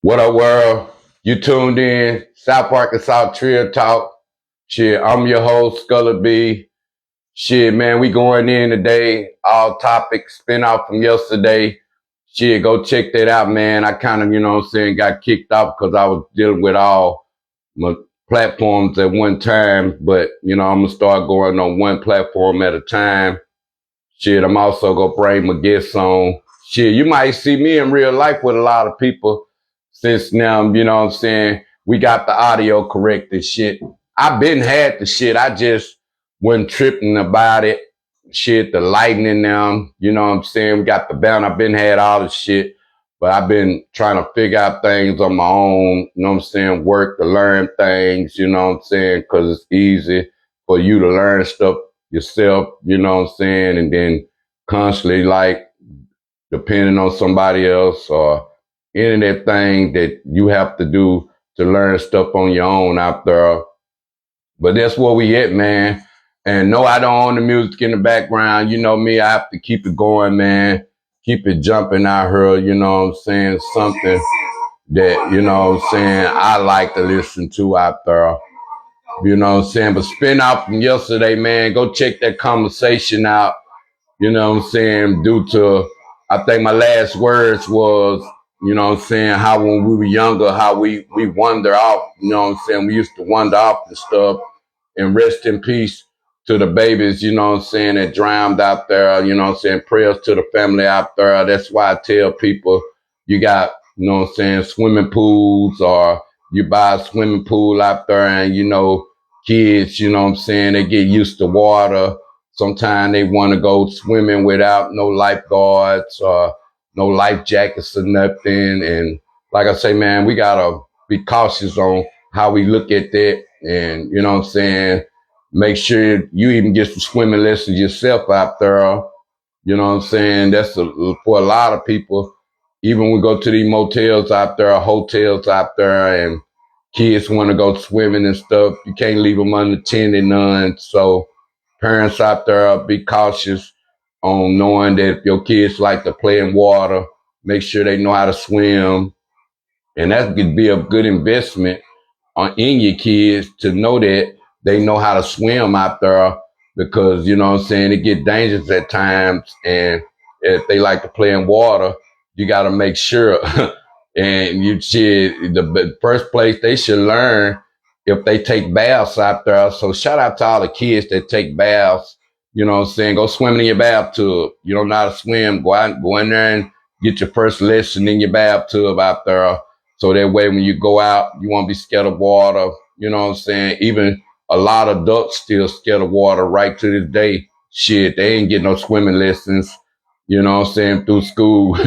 What up, world? You tuned in, South Arkansas Trio Talk. Shit, I'm your host, SKULLA B. Shit, man, we going in today. All topics spin off from yesterday. Shit, go check that out, man. I kind of, got kicked off because I was dealing with all my platforms at one time. But, I'm going to start going on one platform at a time. Shit, I'm also going to bring my guests on. Shit, you might see me in real life with a lot of people since now, we got the audio correct and shit. I've been had the shit. I just wasn't tripping about it. Shit, the lighting in them, we got the band. I've been had all the shit, but I've been trying to figure out things on my own, work to learn things, cause it's easy for you to learn stuff yourself, and then constantly like depending on somebody else or any of that thing that you have to do to learn stuff on your own out there. But that's where we at, man. And no, I don't own the music in the background. You know me, I have to keep it going, man. Keep it jumping out here, something that, I like to listen to out there. But spin out from yesterday, man, go check that conversation out, due to, I think my last words was, how when we were younger, how we wander off, we used to wander off and stuff. And rest in peace to the babies, that drowned out there, prayers to the family out there. That's why I tell people you got, swimming pools or you buy a swimming pool out there and, kids, they get used to water. Sometimes they want to go swimming without no lifeguards or no life jackets or nothing. And like I say, man, we got to be cautious on how we look at that. And, make sure you even get some swimming lessons yourself out there. That's for a lot of people. Even when we go to these motels out there, hotels out there, and kids want to go swimming and stuff, you can't leave them unattended none. So parents out there, be cautious on knowing that if your kids like to play in water, make sure they know how to swim. And that could be a good investment in your kids to know that they know how to swim out there because, it get dangerous at times. And if they like to play in water, you got to make sure. And the first place they should learn if they take baths out there. So shout out to all the kids that take baths, go swimming in your bathtub. You don't know how to swim, go in there and get your first lesson in your bathtub out there. So that way, when you go out, you won't be scared of water. Even a lot of adults still scared of water right to this day. Shit, they ain't getting no swimming lessons, through school.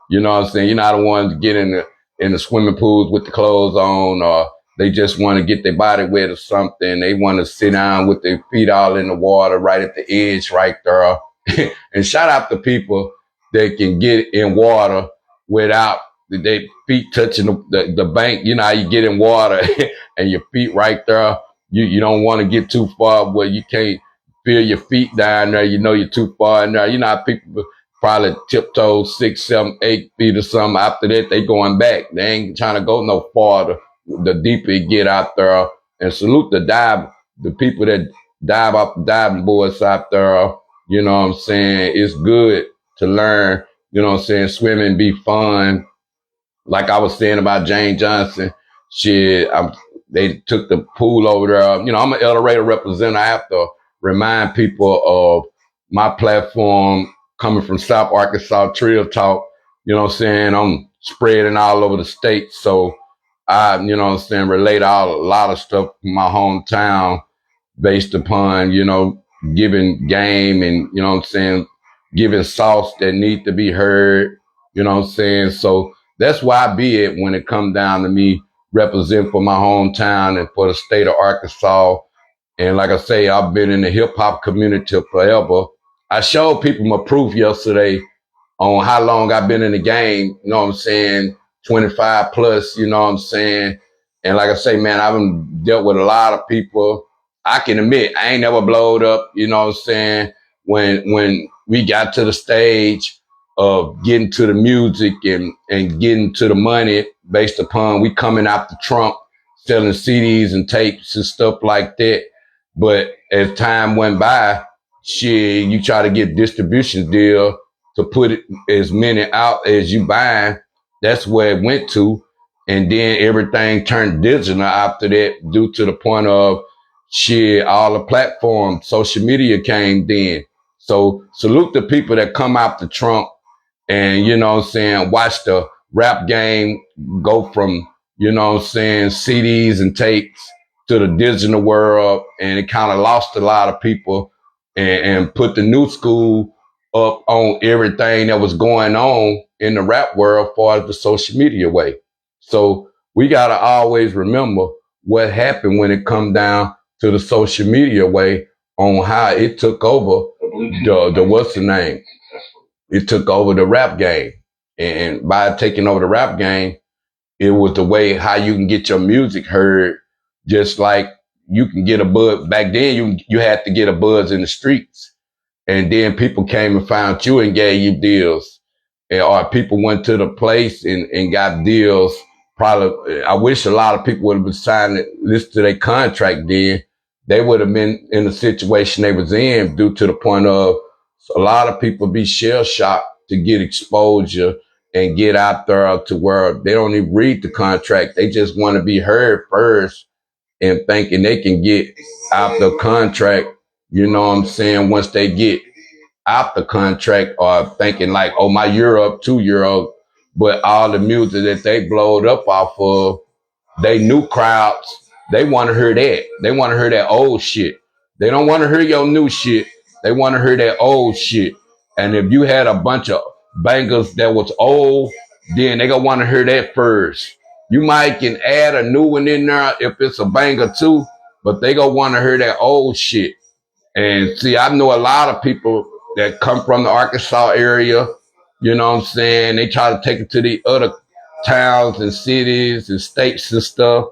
You're not the ones to get in the swimming pools with the clothes on, or they just want to get their body wet or something. They want to sit down with their feet all in the water right at the edge right there. And shout out to people that can get in water without their feet touching the bank. You know how you get in water and your feet right there. You don't want to get too far where you can't feel your feet down there. You're too far in there. You know how people probably tiptoe 6, 7, 8 feet or something. After that, they going back. They ain't trying to go no farther. The deeper you get out there. And salute the people that dive off the diving boards out there. It's good to learn, swimming be fun. Like I was saying about Jane Johnson, shit, they took the pool over there. I'm an El Dorado representative. I have to remind people of my platform coming from South Arkansas Trio Talk. I'm spreading all over the state. So I, relate a lot of stuff from my hometown based upon, giving game and, giving sauce that need to be heard, So that's why I be it when it comes down to me represent for my hometown and for the state of Arkansas. And like I say, I've been in the hip hop community forever. I showed people my proof yesterday on how long I've been in the game, 25 plus, And like I say, man, I've dealt with a lot of people. I can admit I ain't never blowed up, when we got to the stage of getting to the music and getting to the money, based upon we coming after Trump, selling CDs and tapes and stuff like that. But as time went by, shit, you try to get distribution deal to put it as many out as you buying. That's where it went to. And then everything turned digital after that due to the point of shit, all the platforms, social media came then. So salute the people that come after Trump and, you know what I'm saying, watch the rap game go from, you know what I'm saying, CDs and tapes to the digital world. And it kind of lost a lot of people and put the new school up on everything that was going on in the rap world as far as the social media way. So we got to always remember what happened when it come down to the social media way on how it took over the what's the name? It took over the rap game. And by taking over the rap game, it was the way how you can get your music heard, just like you can get a buzz. Back then, you had to get a buzz in the streets. And then people came and found you and gave you deals. Or people went to the place and got deals. Probably, I wish a lot of people would have been signing, listen to their contract then. They would have been in the situation they was in due to the point of a lot of people be shell shocked to get exposure and get out there to where they don't even read the contract. They just want to be heard first and thinking they can get out the contract, you know what I'm saying, once they get out the contract or thinking like, oh, my year up, 2 year old. But all the music that they blowed up off of, they new crowds, they want to hear that. They want to hear that old shit. They don't want to hear your new shit. They want to hear that old shit. And if you had a bunch of bangers that was old, then they gonna want to hear that first. You might can add a new one in there if it's a banger too, but they gonna want to hear that old shit. And see, I know a lot of people that come from the Arkansas area, you know what I'm saying? They try to take it to the other towns and cities and states and stuff.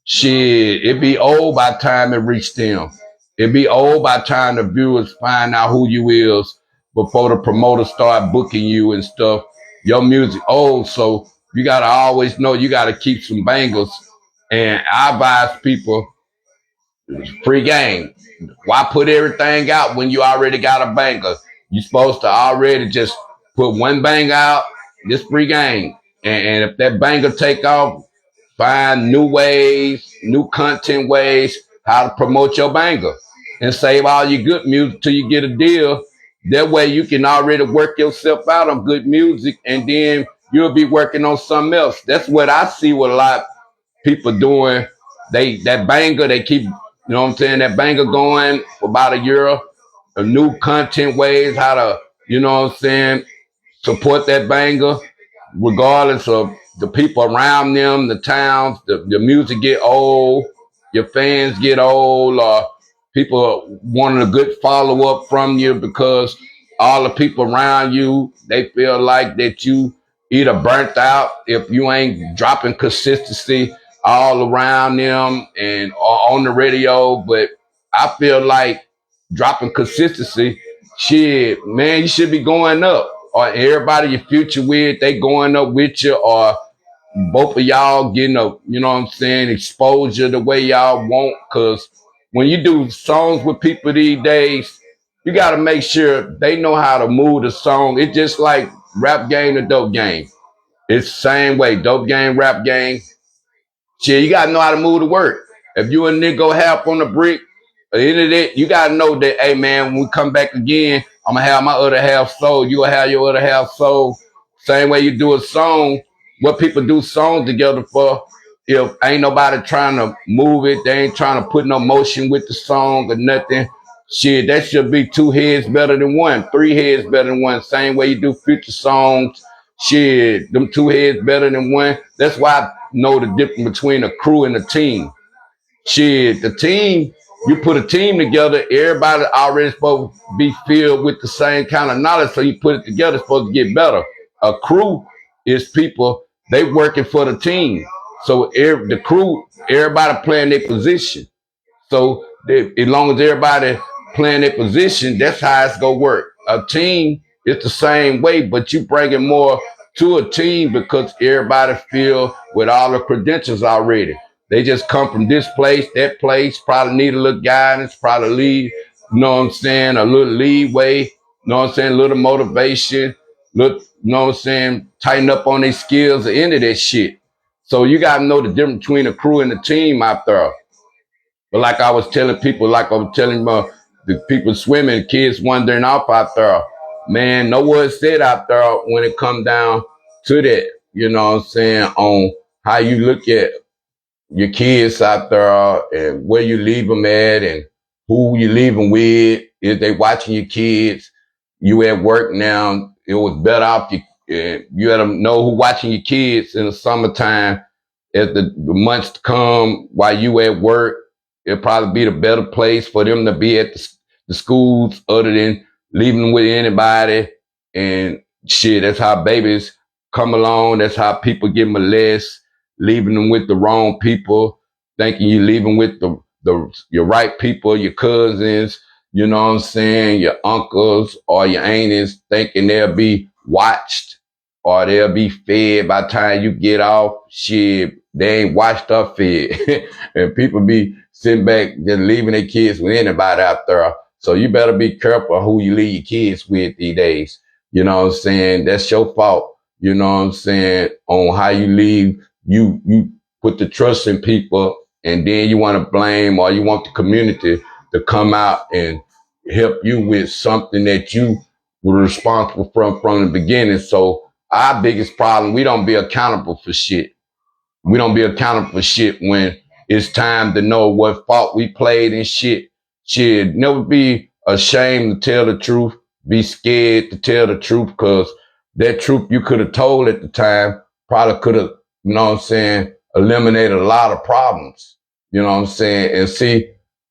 Shit, it be old by the time it reach them. It be old by the time the viewers find out who you is before the promoters start booking you and stuff. Your music old, so you gotta always know you gotta keep some bangles. And I advise people, free game. Why put everything out when you already got a banger? You supposed to already just put one bang out, this free game. And if that banger take off, find new ways, new content ways, how to promote your banger. And save all your good music till you get a deal. That way you can already work yourself out on good music and then you'll be working on something else. That's what I see with a lot of people doing. That banger, they keep, you know what I'm saying, that banger going for about a year. A new content ways, how to, you know what I'm saying, support that banger, regardless of the people around them, the towns, the music get old, your fans get old, or people wanting a good follow up from you because all the people around you, they feel like that you either burnt out if you ain't dropping consistency all around them and on the radio. But I feel like dropping consistency, shit, man, you should be going up. Or everybody your future with, they going up with you, or both of y'all getting a, you know what I'm saying, exposure the way y'all want. Cause when you do songs with people these days, you gotta make sure they know how to move the song. It's just like rap game to dope game. It's the same way, dope game, rap game. Shit, you gotta know how to move the work. If you a nigga go half on the brick, at the end of that, you gotta know that, hey man, when we come back again, I'm gonna have my other half sold. You gonna have your other half sold. Same way you do a song. What people do songs together for? If ain't nobody trying to move it, they ain't trying to put no motion with the song or nothing. Shit, that should be 2 heads better than one, 3 heads better than one. Same way you do future songs. Shit, them 2 heads better than one. That's why I know the difference between a crew and a team. Shit, the team, you put a team together, everybody already supposed to be filled with the same kind of knowledge, so you put it together, it's supposed to get better. A crew is people, they working for the team. So the crew, everybody playing their position. So as long as everybody playing their position, that's how it's gonna work. A team is the same way, but you bringing more to a team because everybody feel with all the credentials already. They just come from this place, that place, probably need a little guidance, probably lead, you know what I'm saying, a little leeway, you know what I'm saying, a little motivation, look, you know what I'm saying, tighten up on their skills, the end of that shit. So you gotta know the difference between a crew and a team out there. But like I was telling people, like I was telling the people swimming, kids wandering off out there, man, no word said out there when it come down to that, you know what I'm saying, on how you look at your kids out there and where you leave them at and who you leave them with. Is they watching your kids? You at work now. It was better off you had to know who watching your kids in the summertime. As the months to come while you at work, it'll probably be the better place for them to be at the schools other than leaving them with anybody. And shit, that's how babies come along. That's how people get molested, leaving them with the wrong people, thinking you leaving with your right people, your cousins, you know what I'm saying, your uncles or your aunties, thinking they'll be watched or they'll be fed by the time you get off. Shit, they ain't watched or fed. And people be sitting back just leaving their kids with anybody out there. So you better be careful who you leave your kids with these days. You know what I'm saying? That's your fault. You know what I'm saying? On how you leave, you put the trust in people, and then you want to blame or you want the community to come out and help you with something that you were responsible from the beginning. So our biggest problem, we don't be accountable for shit. We don't be accountable for shit when it's time to know what fault we played and shit. Shit, never be ashamed to tell the truth. Be scared to tell the truth because that truth you could have told at the time probably could have, you know what I'm saying, eliminated a lot of problems. You know what I'm saying? And see,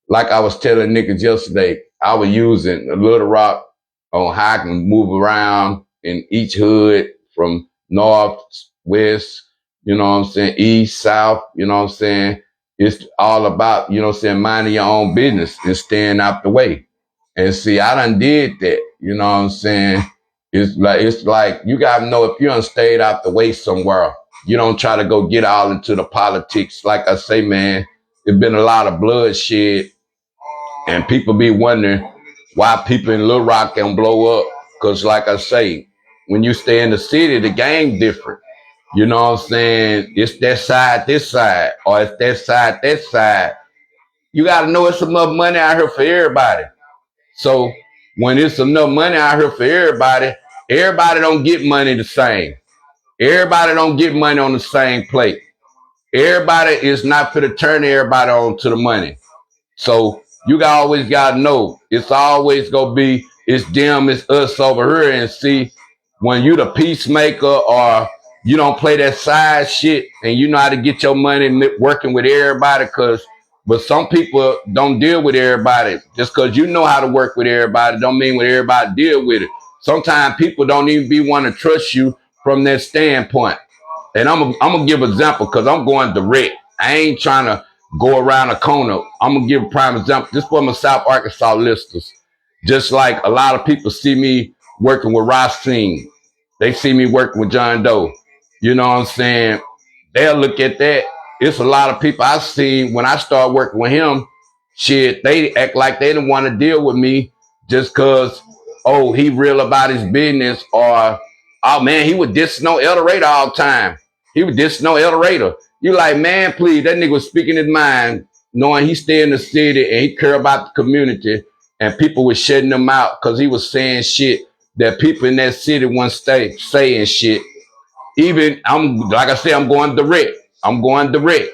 like I was telling niggas yesterday, I was using a Little Rock on how I can move around in each hood from north, west, you know what I'm saying, east, south, you know what I'm saying. It's all about, you know what I'm saying, minding your own business and staying out the way. And see, I done did that, you know what I'm saying. It's like you gotta know if you done stayed out the way somewhere, you don't try to go get all into the politics. Like I say, man, there's been a lot of bloodshed and people be wondering why people in Little Rock can blow up. Cause like I say, when you stay in the city, the game different. You know what I'm saying? It's that side, this side, or it's that side, that side. You got to know it's enough money out here for everybody. So when it's enough money out here for everybody, everybody don't get money the same. Everybody don't get money on the same plate. Everybody is not for to turn everybody on to the money. So you always gotta know it's always gonna be it's them, it's us over here. And see, when you the peacemaker or you don't play that side shit and you know how to get your money working with everybody, but some people don't deal with everybody. Just because you know how to work with everybody don't mean when everybody deal with it. Sometimes people don't even be want to trust you from that standpoint. And I'm gonna give an example because I'm going direct. I ain't trying to go around a corner. I'm gonna give a prime example. This for my South Arkansas listeners. Just like a lot of people see me working with Racine, they see me working with John Doe. You know what I'm saying? They'll look at that. It's a lot of people I seen when I started working with him. Shit, they act like they didn't want to deal with me just cause, oh, he real about his business, or oh man, he would diss no Eldorado all the time. He would diss no Eldorado. You like, man, please, that nigga was speaking his mind, knowing he stay in the city and he care about the community, and people was shutting him out because he was saying shit that people in that city wouldn't stay saying shit. Even I'm like I said, I'm going direct. I'm going direct.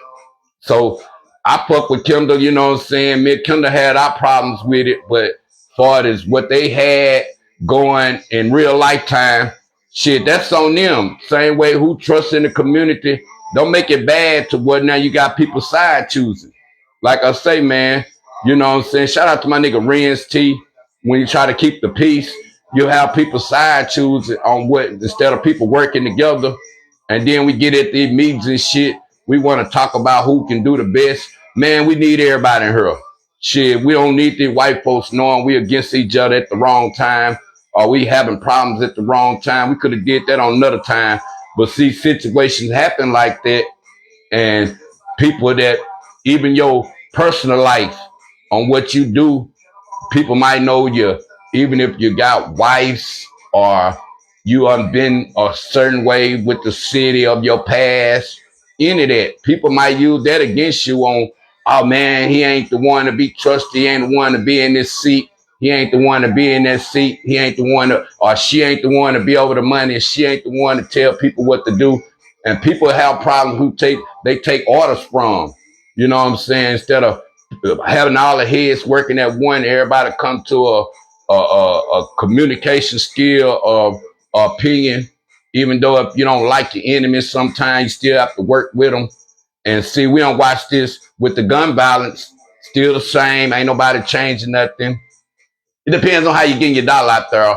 So I fuck with Kendall, you know what I'm saying? Me and Kendall had our problems with it, but far as what they had going in real lifetime, shit, that's on them. Same way who trusts in the community, don't make it bad to what now you got people side choosing. Like I say, man, you know what I'm saying? Shout out to my nigga Renz T. When you try to keep the peace, you have people side choosing on what instead of people working together. And then we get at these meetings and shit. We want to talk about who can do the best. Man, we need everybody in here. Shit, we don't need these white folks knowing we against each other at the wrong time or we having problems at the wrong time. We could have did that on another time. But see, situations happen like that, and people that even your personal life on what you do, people might know you, even if you got wives or you have been a certain way with the city of your past, any of that. People might use that against you on, oh man, he ain't the one to be trusted, he ain't the one to be in this seat. He ain't the one to be in that seat. He ain't the one to, or she ain't the one to be over the money. And she ain't the one to tell people what to do. And people have problems who they take orders from. You know what I'm saying? Instead of having all the heads working at one, everybody come to a communication skill of opinion. Even though if you don't like your enemies, sometimes you still have to work with them. And see, we don't watch this with the gun violence. Still the same. Ain't nobody changing nothing. It depends on how you getting your dollar out there.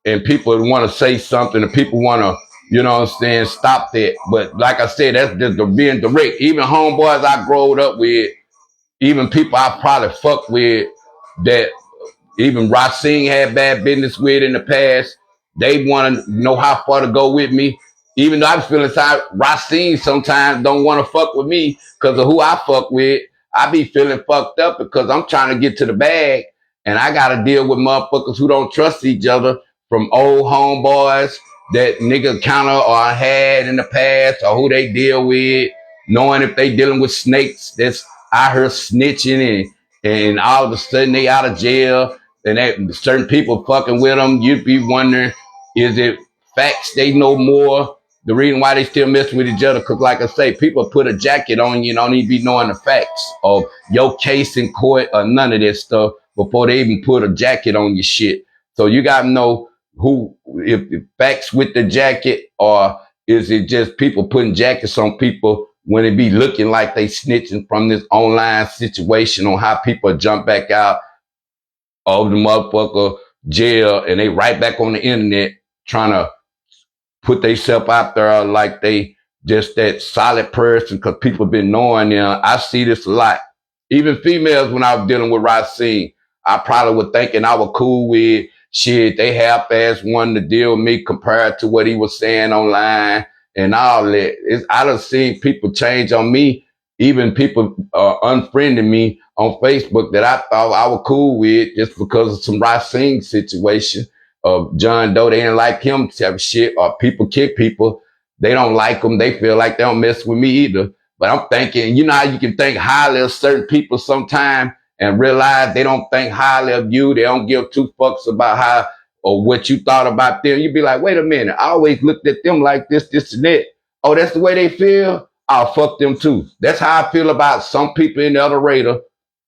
And people want to say something, and people want to, you know what I'm saying, stop that. But like I said, that's just being direct. Even homeboys I growed up with, even people I probably fucked with that even Racine had bad business with in the past, they want to know how far to go with me. Even though I feel inside, Racine sometimes don't want to fuck with me because of who I fuck with. I be feeling fucked up because I'm trying to get to the bag, and I got to deal with motherfuckers who don't trust each other, from old homeboys that nigga counter or had in the past, or who they deal with, knowing if they dealing with snakes that's out here snitching, and all of a sudden they out of jail, and that certain people fucking with them. You'd be wondering, is it facts they know more? The reason why they still messing with each other, because like I say, people put a jacket on you, don't need to be knowing the facts of your case in court or none of this stuff before they even put a jacket on your shit. So you got to know who, if facts with the jacket, or is it just people putting jackets on people when it be looking like they snitching from this online situation on how people jump back out of the motherfucker jail and they right back on the internet trying to put themselves out there like they just that solid person because people been knowing them. I see this a lot. Even females, when I was dealing with Racine, I probably was thinking I was cool with shit. They half-ass wanted to deal with me compared to what he was saying online and all that. I done seen people change on me, even people unfriending me on Facebook that I thought I was cool with just because of some Racine situation of John Doe. They didn't like him type of shit, or people kick people. They don't like him. They feel like they don't mess with me either. But I'm thinking, you know how you can think highly of certain people sometime and realize they don't think highly of you. They don't give two fucks about how or what you thought about them. You'd be like, wait a minute. I always looked at them like this, and that. Oh, that's the way they feel? I'll fuck them too. That's how I feel about some people in the other radar,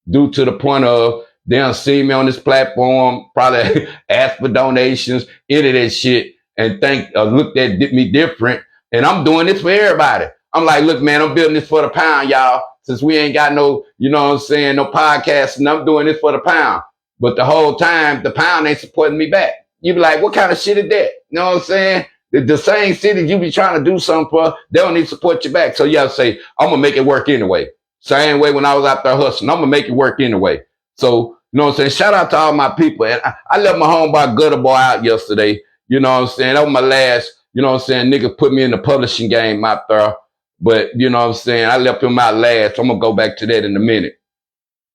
due to the point of they don't see me on this platform, probably ask for donations, any of that shit, and think looked at me different. And I'm doing this for everybody. I'm like, look, man, I'm building this for the pound, y'all. Since we ain't got no, you know what I'm saying, no podcast, and I'm doing this for the pound. But the whole time, the pound ain't supporting me back. You be like, what kind of shit is that? You know what I'm saying? The same cities you be trying to do something for, they don't need to support you back. So you have to say, I'm going to make it work anyway. Same way when I was out there hustling, I'm going to make it work anyway. So, you know what I'm saying? Shout out to all my people. And I left my homeboy Gutter Boy out yesterday. You know what I'm saying? That was my last, you know what I'm saying? Nigga put me in the publishing game out there. But, you know what I'm saying? I left him out last. So I'm going to go back to that in a minute.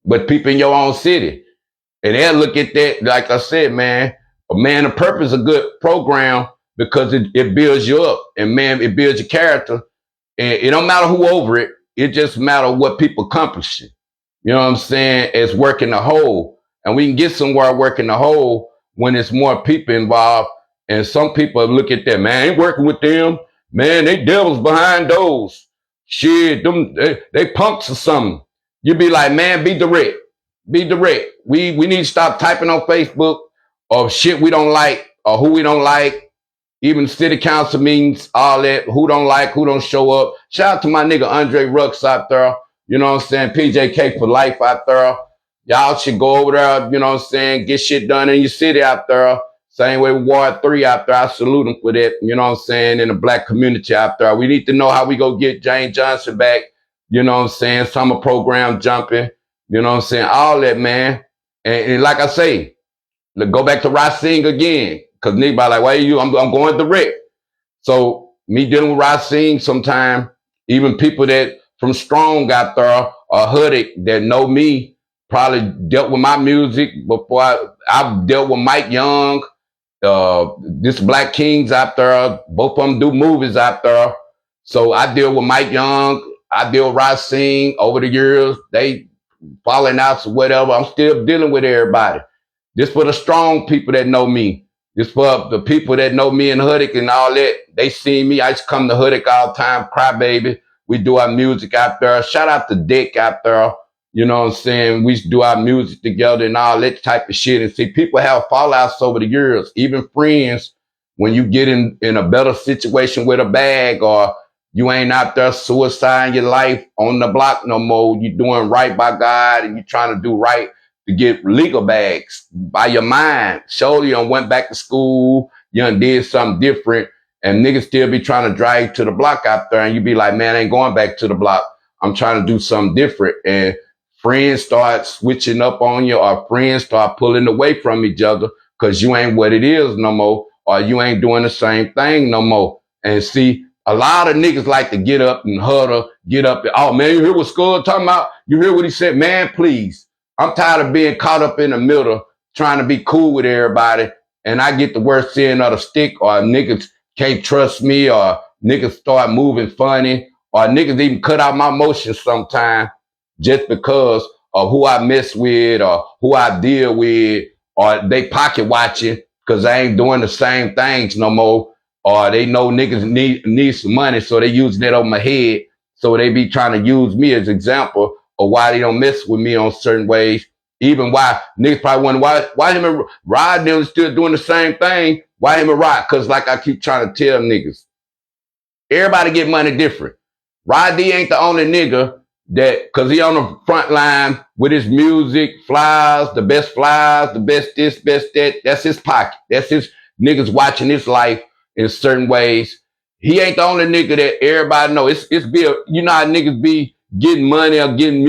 But people in your own city, and they'll look at that, like I said, man, a Man of Purpose is a good program because it builds you up. And, man, it builds your character. And it don't matter who over it. It just matters what people accomplishing. You know what I'm saying? It's working the whole. And we can get somewhere working the whole when there's more people involved. And some people look at that, man, I ain't working with them. Man, they devils behind those. Shit, they punks or something. You be like, man, be direct. Be direct. We need to stop typing on Facebook of shit we don't like or who we don't like. Even city council meetings, all that, who don't like, who don't show up. Shout out to my nigga Andre Rux out there. You know what I'm saying? PJK for life out there. Y'all should go over there, you know what I'm saying? Get shit done in your city out there. Same way with Ward 3 out there. I salute them for that, you know what I'm saying? In the black community out there. We need to know how we go get Jane Johnson back. You know what I'm saying? Summer program jumping. You know what I'm saying? All that, man. And like I say, go back to Racine again. Cause nigga be like, why you? I'm going direct. So me dealing with Racine sometime, even people that from Strong out there or Hoodie that know me probably dealt with my music before I dealt with Mike Young, this Black Kings out there. Both of them do movies out there. So I deal with Mike Young. I deal with Racine over the years. They falling out or whatever. I'm still dealing with everybody. This for the strong people that know me. This for the people that know me in Hoodic and all that. They see me. I used to come to Hoodic all the time, Crybaby. We do our music out there. Shout out to Dick out there. You know what I'm saying? We used to do our music together and all that type of shit. And see, people have fallouts over the years. Even friends, when you get in a better situation with a bag or you ain't out there suiciding your life on the block no more. You doing right by God and you trying to do right to get legal bags by your mind. Surely you done went back to school, you done did something different, and niggas still be trying to drive you to the block out there, and you be like, man, I ain't going back to the block. I'm trying to do something different. And friends start switching up on you, or friends start pulling away from each other because you ain't what it is no more, or you ain't doing the same thing no more. And see, a lot of niggas like to get up and huddle, get up. And, oh, man, you hear what Skull talking about? You hear what he said? Man, please. I'm tired of being caught up in the middle, trying to be cool with everybody, and I get the worst end of the stick, or niggas can't trust me, or niggas start moving funny, or niggas even cut out my emotions sometimes just because of who I mess with or who I deal with, or they pocket watching because I ain't doing the same things no more, or they know niggas need some money, so they use that on my head, so they be trying to use me as example or why they don't mess with me on certain ways. Even why niggas probably wonder why him and Rod them still doing the same thing. Why him and Rod? Because like I keep trying to tell niggas, everybody get money different. Rod D ain't the only nigga that, because he on the front line with his music, flyers, the best this, best that. That's his pocket. That's his niggas watching his life in certain ways. He ain't the only nigga that everybody know. It's be you know how niggas be getting money or getting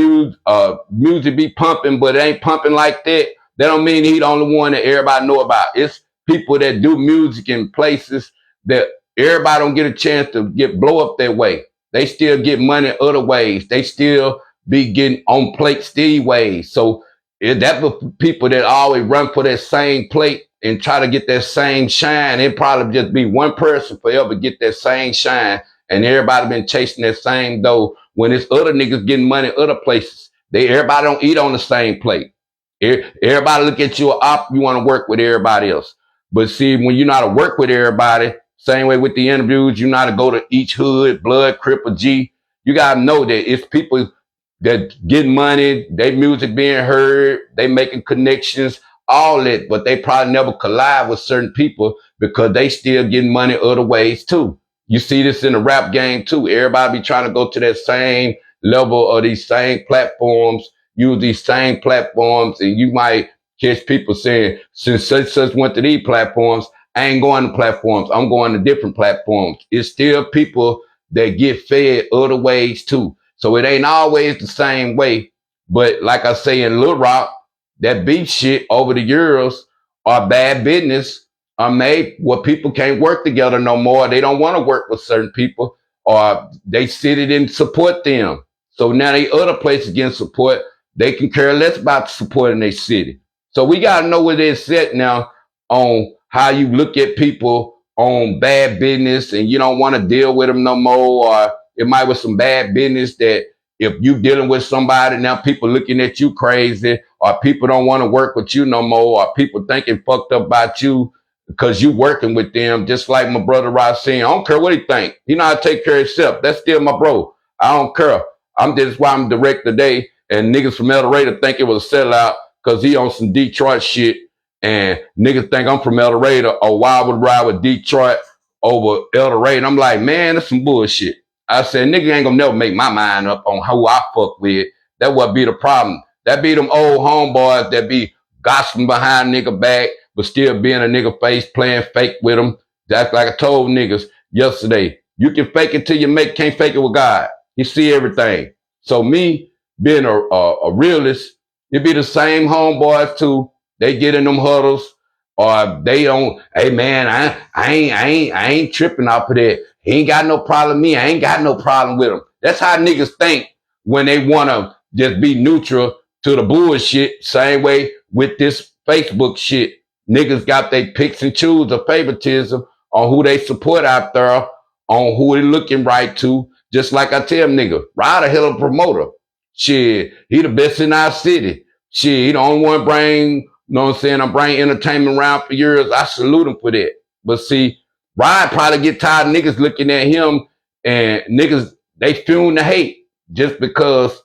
music be pumping, but it ain't pumping like that. That don't mean he the only one that everybody know about. It's people that do music in places that everybody don't get a chance to blow up that way. They still get money other ways. They still be getting on plate still ways. So that for people that always run for that same plate and try to get that same shine. It probably just be one person forever get that same shine, and everybody been chasing that same dough. When it's other niggas getting money other places, everybody don't eat on the same plate. Everybody look at you up, you want to work with everybody else. But see, when you know how to work with everybody, same way with the interviews, you know how to go to each hood, blood, Crip, or G. You gotta know that it's people that getting money, they music being heard, they making connections, all that, but they probably never collide with certain people because they still getting money other ways too. You see this in the rap game too. Everybody be trying to go to that same level or these same platforms, use these same platforms, and you might catch people saying, since such went to these platforms, I ain't going to platforms. I'm going to different platforms. It's still people that get fed other ways too. So it ain't always the same way. But like I say in Lil Rock, that beef shit over the years are bad business, are made where people can't work together no more. They don't want to work with certain people, or they sit it and support them. So now they other places getting support. They can care less about supporting their city. So we got to know where they're set now on how you look at people on bad business and you don't want to deal with them no more, or it might be some bad business that if you dealing with somebody now, people looking at you crazy, or people don't want to work with you no more, or people thinking fucked up about you because you working with them. Just like my brother Racine, I don't care what he think. He know how to take care of himself. That's still my bro. I don't care. That's why I'm direct today. And niggas from El Dorado think it was a sellout because he on some Detroit shit. And niggas think I'm from El Dorado, or why I would ride with Detroit over El Dorado. I'm like, man, that's some bullshit. I said, nigga ain't gonna never make my mind up on who I fuck with. That would be the problem. That be them old homeboys that be gossiping behind nigga back, but still being a nigga face, playing fake with them. That's like I told niggas yesterday. You can fake it till you can't fake it with God. You see everything. So me being a realist, it be the same homeboys too. They get in them huddles, or they don't, hey man, I ain't tripping off of that. He ain't got no problem with me. I ain't got no problem with him. That's how niggas think when they want to just be neutral to the bullshit. Same way with this Facebook shit. Niggas got they picks and choose of favoritism on who they support out there, on who they looking right to. Just like I tell nigga, Rod a hell of a promoter. Shit, he the best in our city. Shit, he the only one bring, you know what I'm saying, I'm bringing entertainment around for years. I salute him for that. But see, Rod probably get tired of niggas looking at him and niggas, they fume the hate just because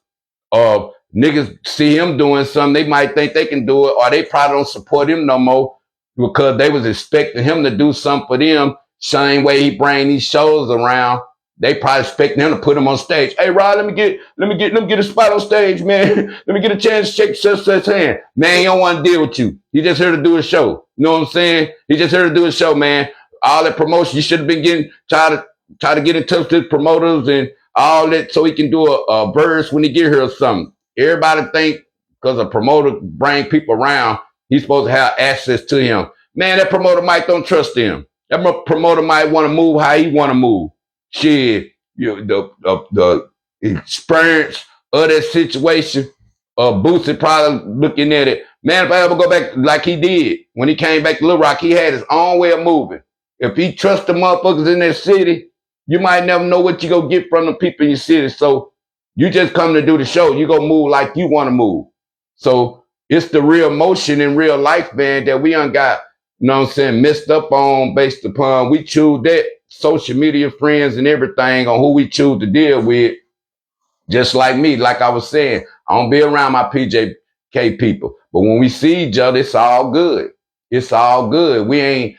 of niggas see him doing something. They might think they can do it, or they probably don't support him no more because they was expecting him to do something for them. Same way he bring these shows around. They probably expecting him to put him on stage. Hey, Rod, let me get a spot on stage, man. Let me get a chance to shake such hand. Man, he don't want to deal with you. He just here to do a show. You know what I'm saying? He just here to do a show, man. All that promotion, you should have been try to get in touch with promoters and all that so he can do a verse when he get here or something. Everybody think because a promoter bring people around, he's supposed to have access to him. Man, that promoter might don't trust him. That promoter might want to move how he want to move. Shit, the experience of that situation, Boosie probably looking at it. Man, if I ever go back like he did when he came back to Little Rock, he had his own way of moving. If he trusts the motherfuckers in that city, you might never know what you go get from the people in your city. So you just come to do the show. You go move like you want to move. So it's the real motion in real life, man, that we done got, you know what I'm saying, messed up on based upon we choose that social media friends and everything on who we choose to deal with. Just like me, like I was saying, I don't be around my PJK people. But when we see each other, it's all good. It's all good. We ain't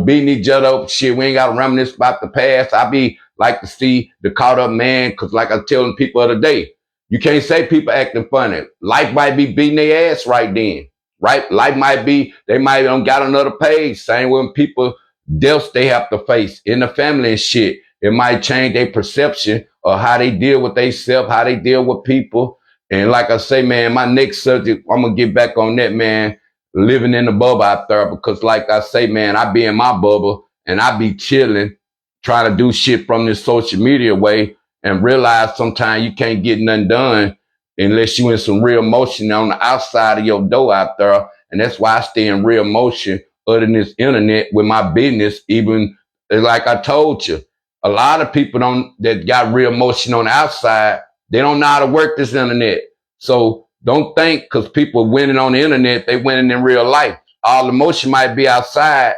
beating each other up. Shit, we ain't got to reminisce about the past. I be like to see the caught up man, because like I was telling people the other day, you can't say people acting funny. Life might be beating their ass right then. Right? Life might be, they might have got another page. Same when people deaths they have to face in the family and shit. It might change their perception of how they deal with themselves, how they deal with people. And like I say, man, my next subject, I'm going to get back on that, man, living in the bubble out there. Because like I say, man, I be in my bubble and I be chilling, trying to do shit from this social media way and realize sometimes you can't get nothing done unless you in some real motion on the outside of your door out there. And that's why I stay in real motion other than this internet with my business. Even like I told you, a lot of people that got real motion on the outside, they don't know how to work this internet. So don't think because people winning on the internet, they winning in real life. All the motion might be outside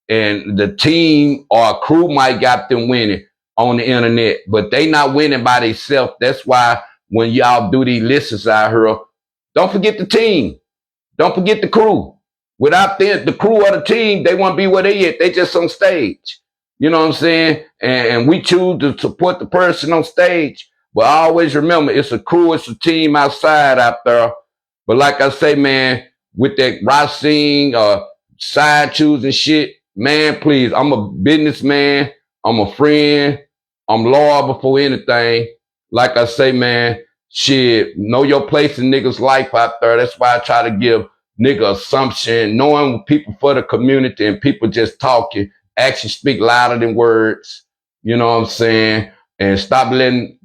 and the team or a crew might got them winning on the internet, but they not winning by themselves. That's why when y'all do these lists out here, don't forget the team. Don't forget the crew. Without them, the crew or the team, they won't be where they at. They just on stage. You know what I'm saying? And we choose to support the person on stage. But always remember, it's a crew, it's a team outside out there. But like I say, man, with that Racine side choosing shit, man, please, I'm a businessman. I'm a friend. I'm loyal before anything. Like I say, man, shit, know your place in niggas' life out there. That's why I try to give nigga assumption, knowing people for the community and people just talking. Actions speak louder than words. You know what I'm saying? And stop letting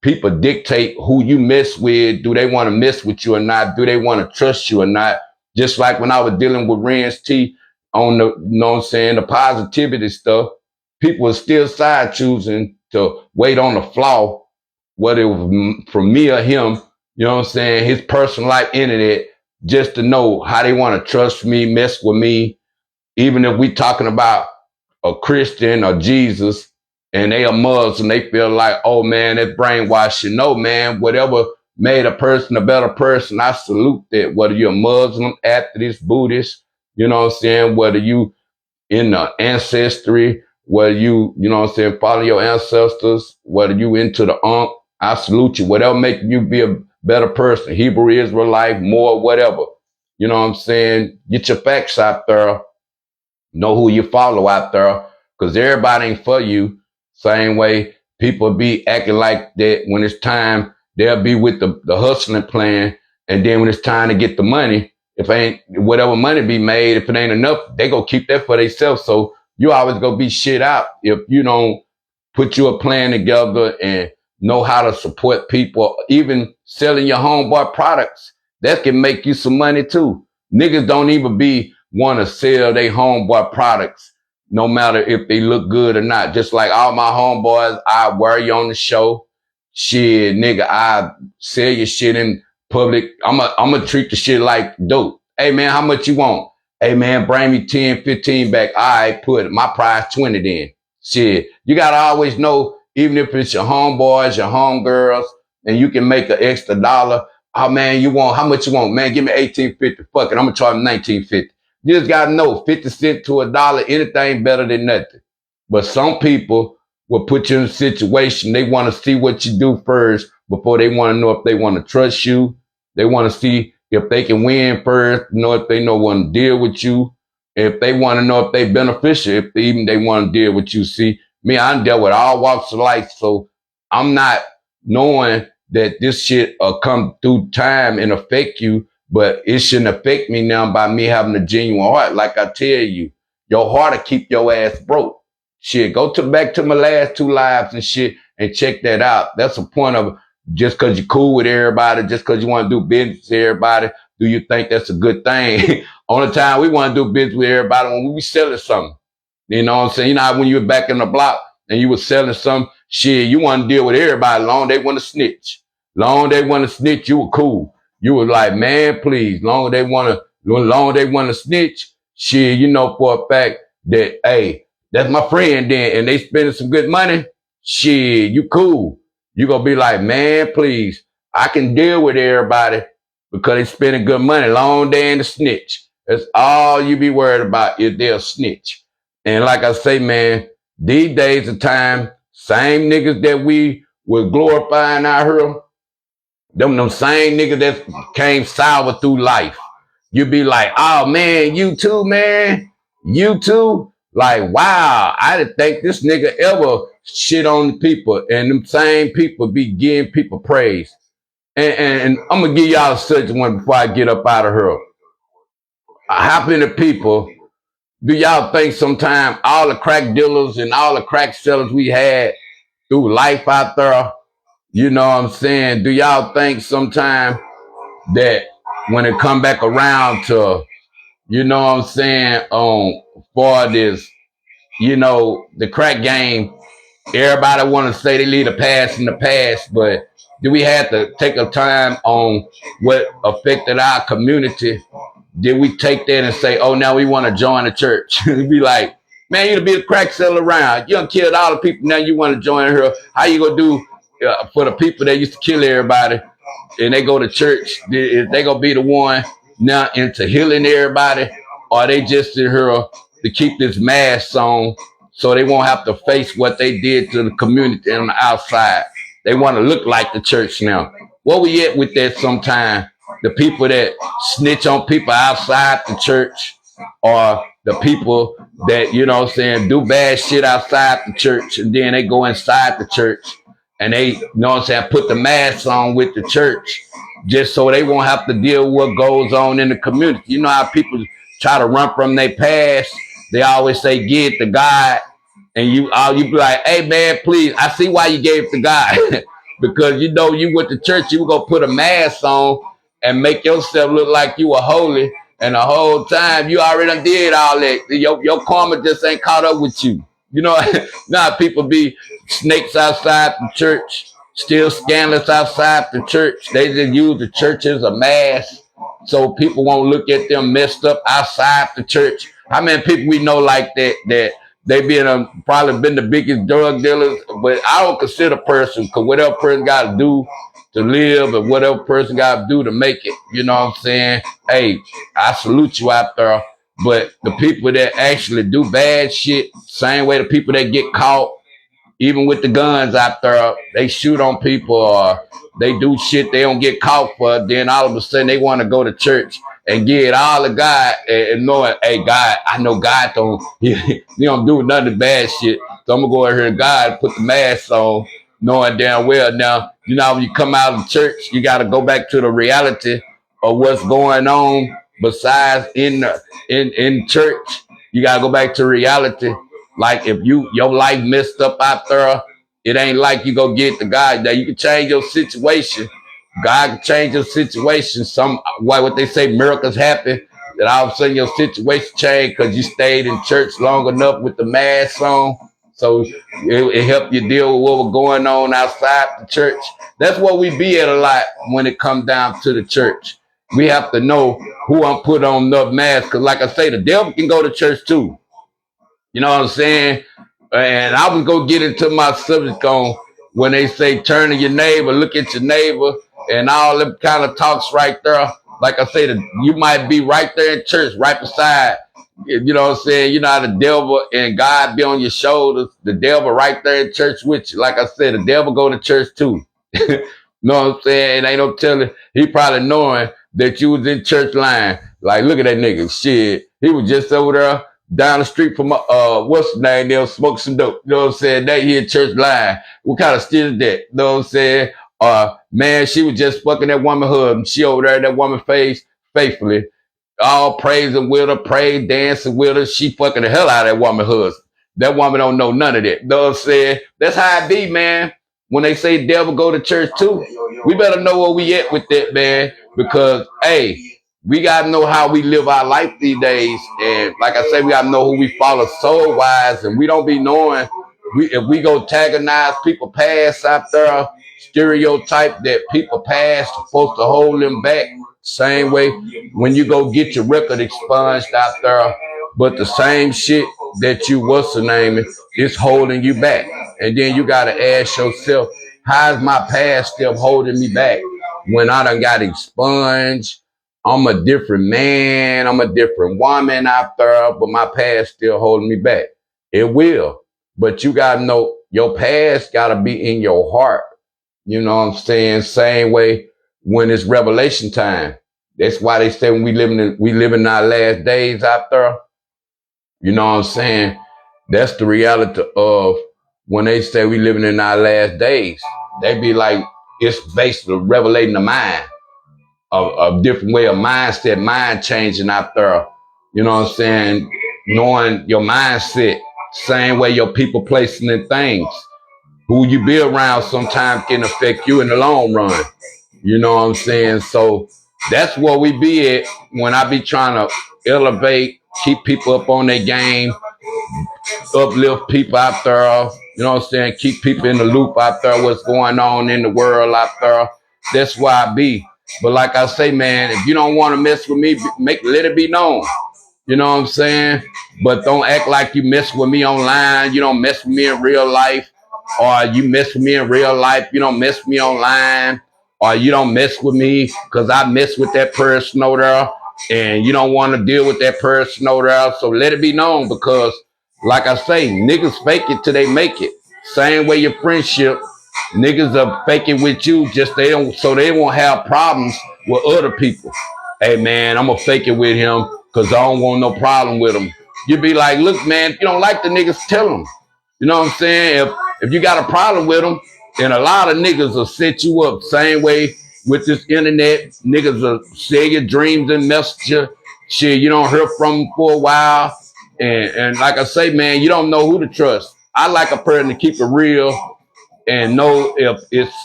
people dictate who you mess with. Do they want to mess with you or not? Do they want to trust you or not? Just like when I was dealing with Ren's T on the, you know what I'm saying, the positivity stuff, people were still side choosing to wait on the flaw, whether it was from me or him, you know what I'm saying, his personal life internet, just to know how they want to trust me, mess with me. Even if we talking about a Christian or Jesus and they a Muslim, they feel like, oh man, that's brainwashing. No, man, whatever made a person a better person, I salute that. Whether you're a Muslim, Atheist, Buddhist, you know what I'm saying, whether you in the ancestry, whether you know what I'm saying, follow your ancestors, whether you into the Ankh, I salute you. Whatever make you be a better person, Hebrew, Israelite, more, whatever. You know what I'm saying? Get your facts out there. Know who you follow out there, because everybody ain't for you. Same way people be acting like that when it's time, they'll be with the hustling plan. And then when it's time to get the money, If ain't whatever money be made, if it ain't enough, they go keep that for themselves. So you always go be shit out if you don't put you a plan together and know how to support people. Even selling your homeboy products, that can make you some money too. Niggas don't even want to sell their homeboy products, no matter if they look good or not. Just like all my homeboys, I wear you on the show. Shit, nigga, I sell your shit in public. I'm gonna treat the shit like dope. Hey man, how much you want? Hey man, bring me 10, 15 back. I put my price 20 then. Shit, you gotta always know, even if it's your homeboys, your homegirls, and you can make an extra dollar. Oh man, how much you want? Man, give me 18.50. Fuck it, I'm gonna charge 19.50. You just gotta know 50 cents to a dollar, anything better than nothing. But some people will put you in a situation, they want to see what you do first before they want to know if they want to trust you. They want to see if they can win first, know if they want to deal with you. If they want to know if they beneficial, if they want to deal with you. See, me, I dealt with all walks of life, so I'm not knowing that this shit come through time and affect you, but it shouldn't affect me now by me having a genuine heart. Like I tell you, your heart will keep your ass broke. Shit, go back to my last 2 lives and shit and check that out. That's a point of just because you're cool with everybody, just because you want to do business with everybody, do you think that's a good thing? Only time we want to do business with everybody when we be selling something. You know what I'm saying? You know how when you were back in the block and you were selling some shit, you want to deal with everybody long they want to snitch. Long they want to snitch, you were cool. You were like, man, please, long they want to snitch, shit, you know for a fact that, hey, that's my friend then, and they spending some good money, shit, you cool. You gonna be like, man, please, I can deal with everybody because they spending good money. Long day in the snitch. That's all you be worried about if they'll snitch. And like I say, man, these days of time, same niggas that we were glorifying out here, them same niggas that came sour through life. You be like, oh man, you too, man. You too. Like, wow, I didn't think this nigga ever shit on the people. And them same people be giving people praise. And I'm going to give y'all such one before I get up out of here. How many people do y'all think sometimes all the crack dealers and all the crack sellers we had through life out there, you know what I'm saying? Do y'all think sometimes that when it come back around to, you know what I'm saying, for this, you know, the crack game, everybody want to say they leave the past in the past, but do we have to take a time on what affected our community? Did we take that and say, oh, now we want to join the church? Be like, man, you to be a crack seller around. You done killed all the people. Now you want to join her. How you going to do for the people that used to kill everybody and they go to church? Is they going to be the one now into healing everybody? Or are they just in here to keep this mask on so they won't have to face what they did to the community on the outside? They want to look like the church now. Where we at with that sometime? The people that snitch on people outside the church, or the people that, you know what I'm saying, do bad shit outside the church and then they go inside the church and they, you know what I'm saying, put the mask on with the church just so they won't have to deal with what goes on in the community. You know how people try to run from their past? They always say, give it to God. And you be like, hey man, please, I see why you gave it to God. Because you know you went to church, you were going to put a mask on and make yourself look like you were holy. And the whole time you already done did all that. Your karma just ain't caught up with you. You know, now people be snakes outside the church, still scandalous outside the church. They just use the church as a mask so people won't look at them messed up outside the church. How many people we know like that they probably been the biggest drug dealers, but I don't consider a person, because whatever person got to do to live and whatever person got to do to make it, you know what I'm saying? Hey, I salute you out there. But the people that actually do bad shit, same way the people that get caught, even with the guns out there, they shoot on people or they do shit they don't get caught for, then all of a sudden they want to go to church and give it all to God and knowing, hey, God, I know God he don't do nothing bad shit. So I'm going to go over here and God, put the mask on, knowing damn well now, you know, when you come out of the church, you got to go back to the reality of what's going on besides in church. You gotta go back to reality. Like if your life messed up out there, it ain't like you go get the God that you can change your situation. God can change your situation. Some what they say miracles happen. That all of a sudden your situation changed because you stayed in church long enough with the mask on. So it helped you deal with what was going on outside the church. That's what we be at a lot when it comes down to the church. We have to know who I'm put on enough masks. Because like I say, the devil can go to church too. You know what I'm saying? And I was going to get into my subject on when they say turn to your neighbor, look at your neighbor, and all them kind of talks right there. Like I said, you might be right there in church, right beside. You know what I'm saying? You know how the devil and God be on your shoulders. The devil right there in church with you. Like I said, the devil go to church too. You know what I'm saying? Ain't no telling. He probably knowing that you was in church line. Like, look at that nigga. Shit. He was just over there down the street from what's the name? They'll smoke some dope. You know what I'm saying? That here church line. What kind of still is that? You know what I'm saying? Man, she was just fucking that woman husband. She over there in that woman face faithfully. All praising with her, praise dancing with her. She fucking the hell out of that woman husband. That woman don't know none of that. You know what I'm saying? That's how it be, man. When they say devil go to church too, we better know where we at with that, man. Because, hey, we got to know how we live our life these days. And like I say, we got to know who we follow soul-wise. And we don't be knowing, if we go antagonize people past out there, stereotype that people past supposed to hold them back. Same way when you go get your record expunged out there, but the same shit that you what's the name is holding you back. And then you got to ask yourself, how's my past still holding me back when I done got expunged? I'm a different man. I'm a different woman out there, but my past still holding me back. It will. But you got to know your past got to be in your heart. You know what I'm saying? Same way when it's revelation time. That's why they say when we live in our last days out there. You know what I'm saying? That's the reality of when they say we living in our last days. They be like, it's basically revelating the mind. A different way of mindset, mind changing out there. You know what I'm saying? Knowing your mindset, same way your people placing in things. Who you be around sometimes can affect you in the long run. You know what I'm saying? So that's where we be at when I be trying to elevate, keep people up on their game, uplift people out there. You know what I'm saying? Keep people in the loop out there, what's going on in the world out there. That's why I be. But like I say, man, if you don't want to mess with me, let it be known. You know what I'm saying? But don't act like you mess with me online. You don't mess with me in real life. Or you mess with me in real life. You don't mess with me online. Or you don't mess with me because I mess with that person over there. And you don't want to deal with that person over there. So let it be known because, like I say, niggas fake it till they make it. Same way your friendship. Niggas are faking with you just so they won't have problems with other people. Hey man, I'm gonna fake it with him because I don't want no problem with him. You be like, look man, if you don't like the niggas, tell them. You know what I'm saying? If you got a problem with them, then a lot of niggas will set you up. Same way with this internet, niggas will share your dreams and message you. Shit, you don't hear from them for a while. And like I say, man, you don't know who to trust. I like a person to keep it real and know if it's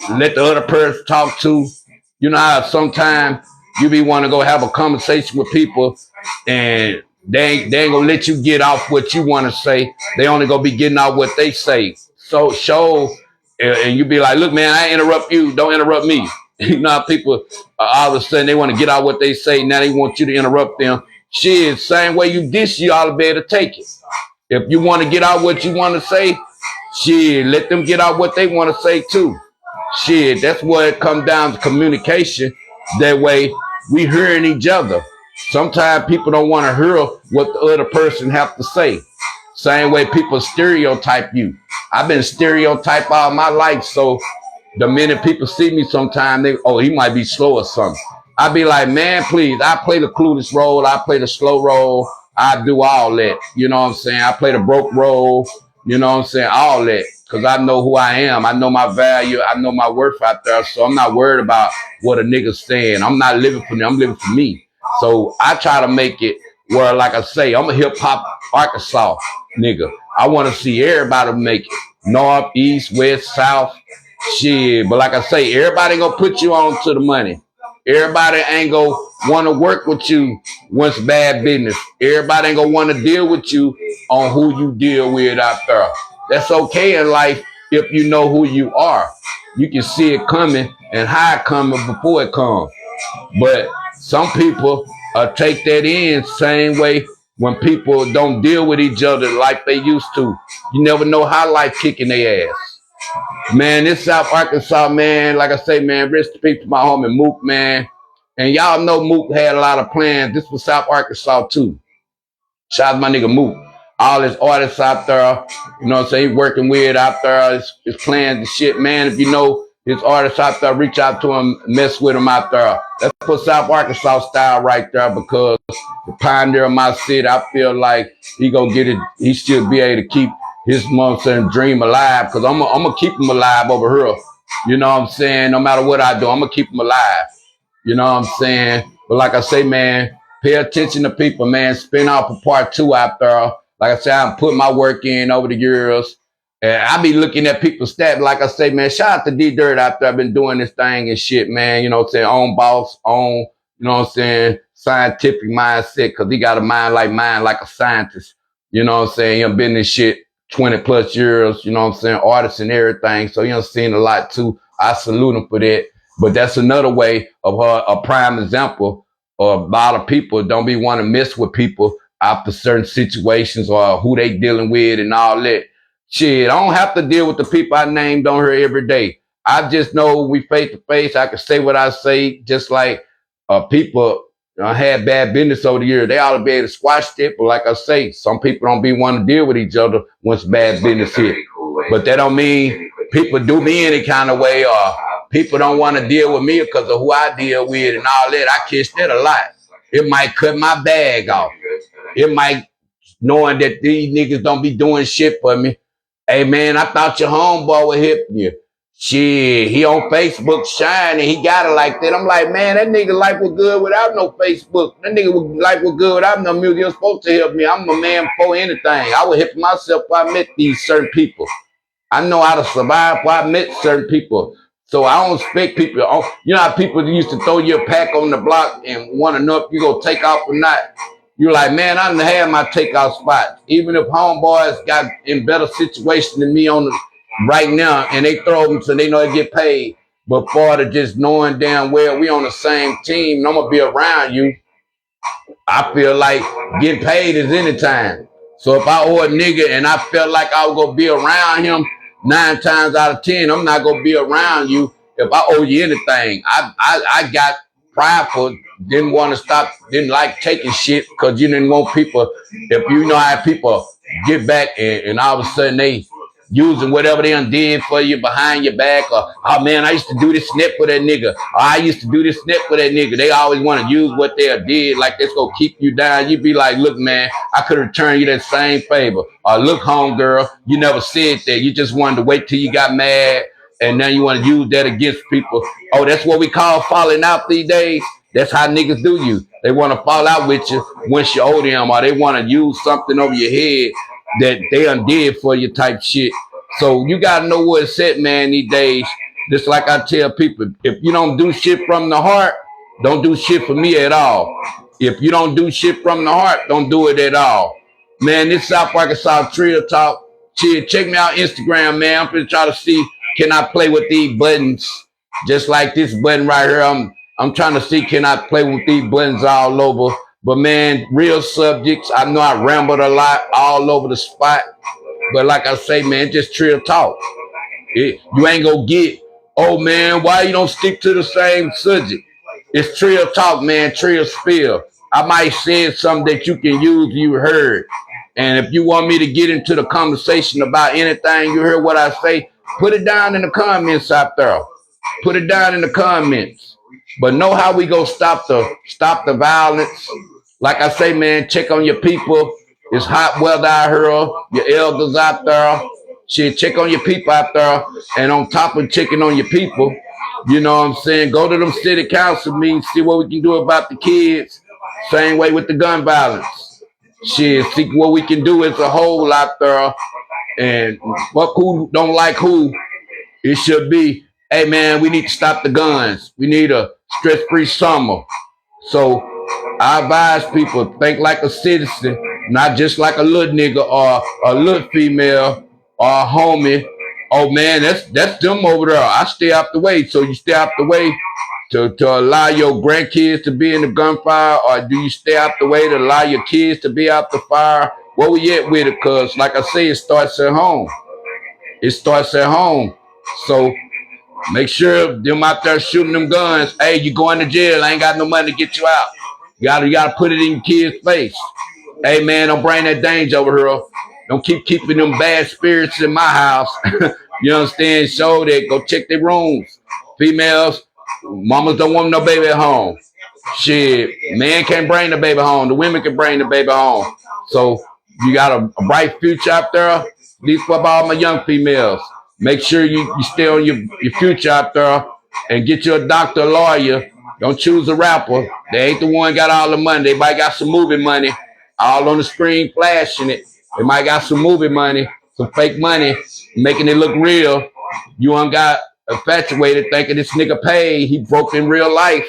let the other person talk to. You know how sometimes you be want to go have a conversation with people and they ain't gonna let you get off what you want to say. They only gonna be getting off what they say. So show and you be like, look man, I interrupt you, don't interrupt me. You know how people all of a sudden they want to get out what they say, now they want you to interrupt them. Shit, same way you dish, you ought to be able to take it. If you want to get out what you want to say, shit, let them get out what they want to say too. Shit, that's where it comes down to communication. That way we hearing each other. Sometimes people don't want to hear what the other person have to say. Same way people stereotype you. I've been stereotyped all my life, so the minute people see me sometimes, he might be slow or something. I be like, man, please, I play the clueless role, I play the slow role, I do all that. You know what I'm saying? I play the broke role, you know what I'm saying? All that. Because I know who I am. I know my value. I know my worth out there. So I'm not worried about what a nigga's saying. I'm not living for them. I'm living for me. So I try to make it where, like I say, I'm a hip hop Arkansas nigga. I want to see everybody make it. North, east, west, south, shit. But like I say, everybody ain't gonna put you on to the money. Everybody ain't gonna want to work with you once bad business. Everybody ain't gonna want to deal with you on who you deal with out there. That's okay in life if you know who you are. You can see it coming and how it coming before it comes. But some people take that in same way when people don't deal with each other like they used to. You never know how life kicking their ass. Man, this South Arkansas, man, like I say, man, rest in peace to my homie Mook, man. And y'all know Mook had a lot of plans. This was South Arkansas too. Shout out to my nigga Mook. All his artists out there, you know what I'm saying, he working with out there, his plans and shit. Man, if you know his artists out there, reach out to him, mess with him out there. That's for South Arkansas style right there, because the pioneer of my city, I feel like he gonna get it, he should be able to keep his motherfucking dream alive, because I'm gonna keep him alive over here. You know what I'm saying? No matter what I do, I'm gonna keep him alive. You know what I'm saying? But like I say, man, pay attention to people, man. Spin off a part 2 out there. Like I said, I'm putting my work in over the years. And I be looking at people's stats. Like I say, man, shout out to D-Dirt out there. I've been doing this thing and shit, man. You know what I'm saying? Own boss, own, you know what I'm saying? Scientific mindset, because he got a mind like a scientist. You know what I'm saying? He been in this shit 20 plus years, you know what I'm saying? Artists and everything. So he seen a lot too. I salute him for that. But that's another way of a prime example. Or a lot of people don't be want to mess with people after certain situations or who they dealing with and all that. Shit, I don't have to deal with the people I named on here every day. I just know we face to face. I can say what I say, just like people had bad business over the years. They ought to be able to squash it. But like I say, some people don't be wanting to deal with each other once bad business hit. But that don't mean people do me any kind of way, or people don't want to deal with me because of who I deal with and all that. I catch that a lot. It might cut my bag off. It might, knowing that these niggas don't be doing shit for me. Hey, man, I thought your homeboy would hit you. Shit, he on Facebook shining. He got it like that. I'm like, man, that nigga life was good without no Facebook. That nigga life was good without no music. You're supposed to help me. I'm a man for anything. I would help myself if I met these certain people. I know how to survive if I met certain people. So I don't expect people. You know how people used to throw you a pack on the block and want to know if you go take off or not. You're like, man, I done had my takeoff spot. Even if homeboys got in better situation than me on the right now, and they throw them so they know they get paid. But part of just knowing damn well we on the same team and I'm gonna be around you, I feel like getting paid is anytime. So if I owe a nigga and I felt like I was gonna be around him 9 times out of 10, I'm not gonna be around you if I owe you anything. I got prideful, didn't want to stop, didn't like taking shit because you didn't want people, if you know how people get back and all of a sudden they using whatever they done did for you behind your back, or, oh man, I used to do this snip for that nigga, or I used to do this snip for that nigga. They always want to use what they did like that's gonna keep you down. You be like, look, man, I could return you that same favor. Or look, homegirl, you never said that. You just wanted to wait till you got mad, and now you want to use that against people. Oh, that's what we call falling out these days. That's how niggas do you. They want to fall out with you once you owe them, or they want to use something over your head that they undid for you type shit. So you got to know where it's at, man, these days. Just like I tell people, if you don't do shit from the heart, don't do shit for me at all. If you don't do shit from the heart, don't do it at all. Man, this South Arkansas Trio Talk. Check me out Instagram, man. I'm gonna try to see, can I play with these buttons? Just like this button right here. I'm trying to see, can I play with these buttons all over? But man, real subjects. I know I rambled a lot all over the spot. But like I say, man, just Trio Talk. You ain't gonna get, oh man, why you don't stick to the same subject? It's Trio Talk, man, Trio Spill. I might say something that you can use, you heard. And if you want me to get into the conversation about anything, you heard what I say, put it down in the comments out there. Put it down in the comments. But know how we go stop the violence. Like I say, man, check on your people. It's hot weather out here. Your elders out there. Shit, check on your people out there. And on top of checking on your people, you know what I'm saying, go to them city council meetings, see what we can do about the kids. Same way with the gun violence. Shit, see what we can do as a whole out there, and fuck who don't like who. It should be, hey man, we need to stop the guns. We need a stress-free summer. So I advise people, think like a citizen, not just like a little nigga or a little female or a homie. Oh man, that's them over there. I stay out the way. So you stay out the way to allow your grandkids to be in the gunfire, or do you stay out the way to allow your kids to be out the fire? Where we at with it? Cause like I say, it starts at home. It starts at home. So make sure them out there shooting them guns. Hey, you going to jail? I ain't got no money to get you out. You gotta put it in your kid's face. Hey man, don't bring that danger over here. Don't keeping them bad spirits in my house. You understand? Show that. Go check their rooms. Females, mamas don't want no baby at home. Shit, man can't bring the baby home. The women can bring the baby home. So you got a bright future out there. At least for all my young females. Make sure you stay on your future out there and get you a doctor, a lawyer. Don't choose a rapper. They ain't the one got all the money. They might got some movie money, all on the screen flashing it. They might got some movie money, some fake money, making it look real. You ain't got infatuated thinking this nigga paid. He broke in real life.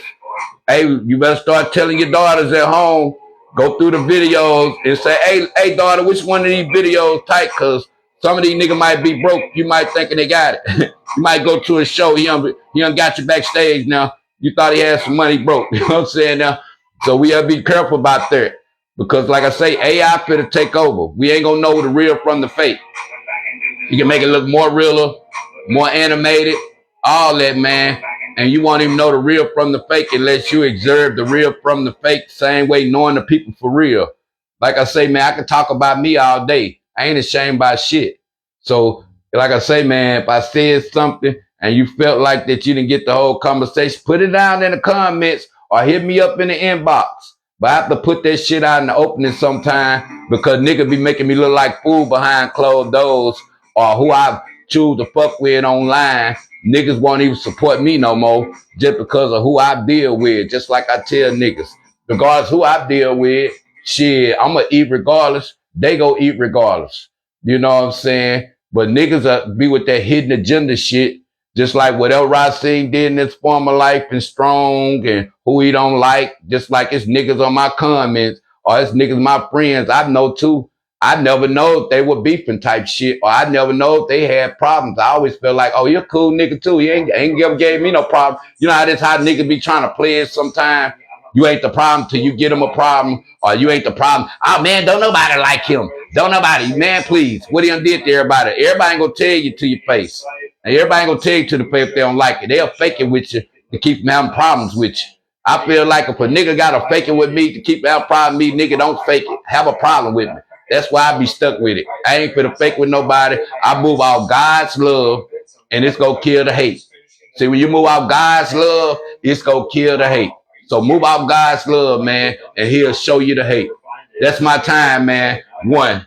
Hey, you better start telling your daughters at home, go through the videos and say, hey daughter, which one of these videos tight? Cause some of these niggas might be broke. You might think they got it. You might go to a show. He done got you backstage now. You thought he had some money broke. You know what I'm saying now? So we gotta be careful about that. Because like I say, AI finna take over. We ain't gonna know the real from the fake. You can make it look more realer, more animated, all that, man. And you won't even know the real from the fake unless you observe the real from the fake, same way knowing the people for real. Like I say, man, I can talk about me all day. I ain't ashamed about shit. So, like I say, man, if I said something and you felt like that you didn't get the whole conversation, put it down in the comments or hit me up in the inbox. But I have to put that shit out in the opening sometime because niggas be making me look like fool behind closed doors, or who I choose to fuck with online. Niggas won't even support me no more just because of who I deal with. Just like I tell niggas, regardless who I deal with, shit, I'ma eat regardless. They go eat regardless. You know what I'm saying? But niggas be with that hidden agenda shit, just like whatever Racine did in his former life and Strong and who he don't like, just like it's niggas on my comments or it's niggas my friends I know too. I never know if they were beefing type shit, or I never know if they had problems. I always feel like, oh, you're a cool nigga too. He ain't ever gave me no problem. You know how this how niggas be trying to play it sometimes? You ain't the problem till you get him a problem, or you ain't the problem. Oh man, don't nobody like him. Don't nobody, man, please. What he done did to everybody? Everybody ain't gonna tell you to your face. And everybody ain't gonna tell you to the face if they don't like it. They'll fake it with you to keep them having problems with you. I feel like if a nigga gotta fake it with me to keep having problems with me, nigga don't fake it. Have a problem with me. That's why I be stuck with it. I ain't finna fake with nobody. I move out God's love, and it's gonna kill the hate. See, when you move out God's love, it's gonna kill the hate. So move out God's love, man, and he'll show you the hate. That's my time, man. 1.